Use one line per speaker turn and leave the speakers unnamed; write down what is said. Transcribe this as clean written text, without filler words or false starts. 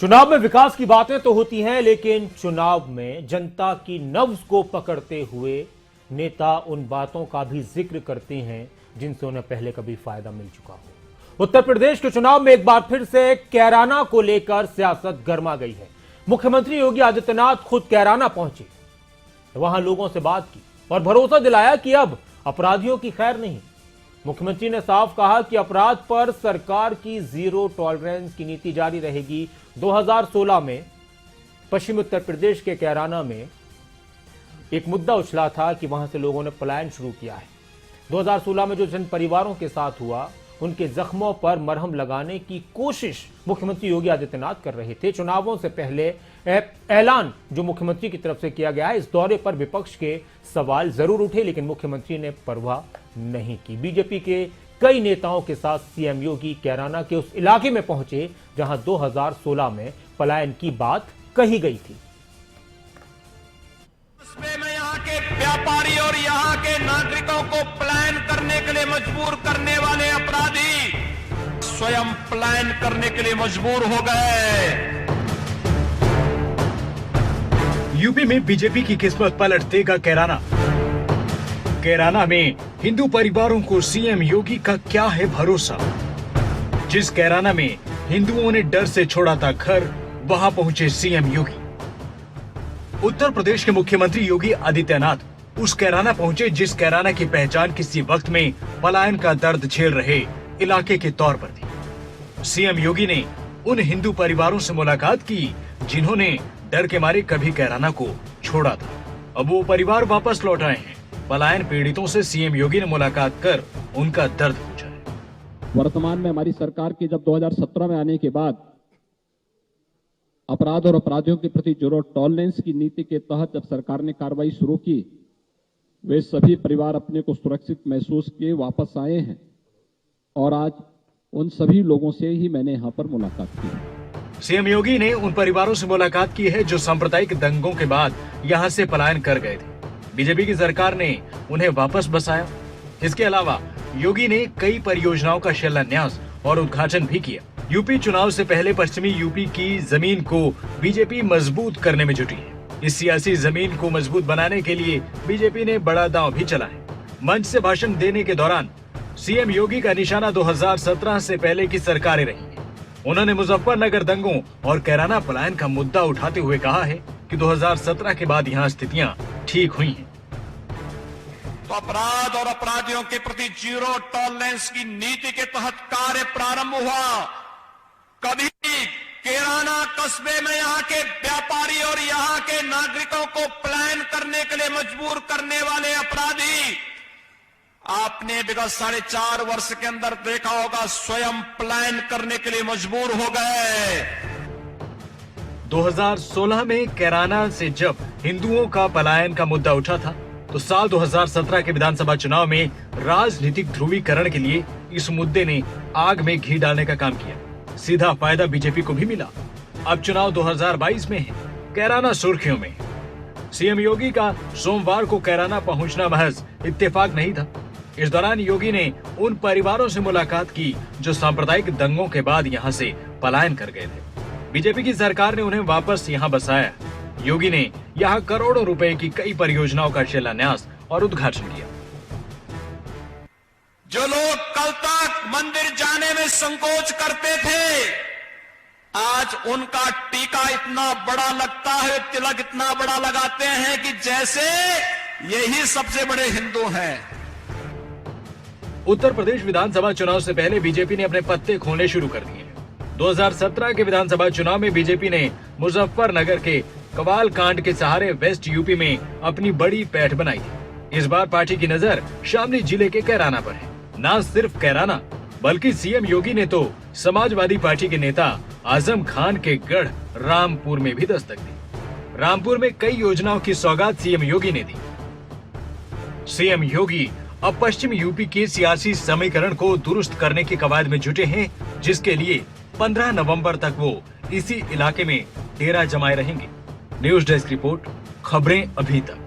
चुनाव में विकास की बातें तो होती हैं, लेकिन चुनाव में जनता की नब्ज को पकड़ते हुए नेता उन बातों का भी जिक्र करते हैं जिनसे उन्हें पहले कभी फायदा मिल चुका हो। उत्तर प्रदेश के चुनाव में एक बार फिर से कैराना को लेकर सियासत गर्मा गई है। मुख्यमंत्री योगी आदित्यनाथ खुद कैराना पहुंचे, वहां लोगों से बात की और भरोसा दिलाया कि अब अपराधियों की खैर नहीं। मुख्यमंत्री ने साफ कहा कि अपराध पर सरकार की जीरो टॉलरेंस की नीति जारी रहेगी। 2016 में पश्चिमी उत्तर प्रदेश के कैराना में एक मुद्दा उछला था कि वहां से लोगों ने पलायन शुरू किया है। 2016 में जो जन परिवारों के साथ हुआ, उनके जख्मों पर मरहम लगाने की कोशिश मुख्यमंत्री योगी आदित्यनाथ कर रहे थे। चुनावों से पहले ऐलान जो मुख्यमंत्री की तरफ से किया गया है, इस दौरे पर विपक्ष के सवाल जरूर उठे, लेकिन मुख्यमंत्री ने परवाह नहीं की। बीजेपी के कई नेताओं के साथ सीएम योगी कैराना के उस इलाके में पहुंचे जहां 2016 में पलायन की बात कही गई थी।
में यहाँ के व्यापारी और यहाँ के नागरिकों को पलायन करने के लिए मजबूर करने वाले अपराधी स्वयं पलायन करने के लिए मजबूर हो गए।
यूपी में बीजेपी की किस्मत पलट देगा कैराना। कैराना में हिंदू परिवारों को सीएम योगी का क्या है भरोसा। जिस कैराना में हिंदुओं ने डर से छोड़ा था घर, वहां पहुंचे सीएम योगी। उत्तर प्रदेश के मुख्यमंत्री योगी आदित्यनाथ उस कैराना पहुंचे जिस कैराना की पहचान किसी वक्त में पलायन का दर्द झेल रहे इलाके के तौर पर थी। सीएम योगी ने उन हिंदू परिवारों से मुलाकात की जिन्होंने डर के मारे कभी कैराना को छोड़ा था। अब वो परिवार वापस लौट आए हैं। पलायन पीड़ितों से सीएम योगी ने मुलाकात कर उनका दर्द पूछा है।
वर्तमान में हमारी सरकार के जब 2017 में आने के बाद अपराध और अपराधियों के प्रति जीरो टॉलरेंस की नीति के तहत जब सरकार ने कार्रवाई शुरू की, वे सभी परिवार अपने को सुरक्षित महसूस किए वापस आए हैं और आज उन सभी लोगों से ही मैंने यहाँ पर मुलाकात की।
सीएम योगी ने उन परिवारों से मुलाकात की है जो सांप्रदायिक दंगों के बाद यहाँ से पलायन कर गए थे। बीजेपी की सरकार ने उन्हें वापस बसाया। इसके अलावा योगी ने कई परियोजनाओं का शिलान्यास और उद्घाटन भी किया। यूपी चुनाव से पहले पश्चिमी यूपी की जमीन को बीजेपी मजबूत करने में जुटी है। इस सियासी जमीन को मजबूत बनाने के लिए बीजेपी ने बड़ा दांव भी चला है। मंच से भाषण देने के दौरान सीएम योगी का निशाना 2017 से पहले की सरकारें रही हैं। उन्होंने मुजफ्फरनगर दंगों और कैराना पलायन का मुद्दा उठाते हुए कहा है कि 2017 के बाद यहाँ स्थितियां ठीक हुई हैं।
तो अपराध और अपराधियों के प्रति जीरो टॉलरेंस की नीति के तहत कार्य प्रारंभ हुआ। कभी कैराना कस्बे में यहाँ के व्यापारी और यहाँ के नागरिकों को पलायन करने के लिए मजबूर करने वाले अपराधी आपने विगत 4.5 वर्ष के अंदर देखा होगा स्वयं पलायन करने के लिए मजबूर हो गए।
2016 में कैराना से जब हिंदुओं का पलायन का मुद्दा उठा था, तो साल 2017 के विधानसभा चुनाव में राजनीतिक ध्रुवीकरण के लिए इस मुद्दे ने आग में घी डालने का काम किया। सीधा फायदा बीजेपी को भी मिला। अब चुनाव 2022 में है, कैराना सुर्खियों में। सीएम योगी का सोमवार को कैराना पहुंचना महज इत्तेफाक नहीं था। इस दौरान योगी ने उन परिवारों से मुलाकात की जो सांप्रदायिक दंगों के बाद यहां से पलायन कर गए थे। बीजेपी की सरकार ने उन्हें वापस यहां बसाया। योगी ने यहां करोड़ों रुपए की कई परियोजनाओं का शिलान्यास और उद्घाटन किया।
जो लोग कल तक मंदिर जाने में संकोच करते थे, आज उनका टीका इतना बड़ा लगता है, तिलक इतना बड़ा लगाते हैं कि जैसे यही सबसे बड़े हिंदू हैं।
उत्तर प्रदेश विधानसभा चुनाव से पहले बीजेपी ने अपने पत्ते खोलने शुरू कर दिए। 2017 के विधानसभा चुनाव में बीजेपी ने मुजफ्फरनगर के कवाल कांड के सहारे वेस्ट यूपी में अपनी बड़ी पैठ बनाई थी। इस बार पार्टी की नजर शामली जिले के कैराना पर है। न सिर्फ कैराना, बल्कि सीएम योगी ने तो समाजवादी पार्टी के नेता आजम खान के गढ़ रामपुर में भी दस्तक दी। रामपुर में कई योजनाओं की सौगात सीएम योगी ने दी। सीएम योगी अब पश्चिम यूपी के सियासी समीकरण को दुरुस्त करने की कवायद में जुटे हैं, जिसके लिए 15 नवंबर तक वो इसी इलाके में डेरा जमाए रहेंगे। न्यूज डेस्क रिपोर्ट, खबरें अभी तक।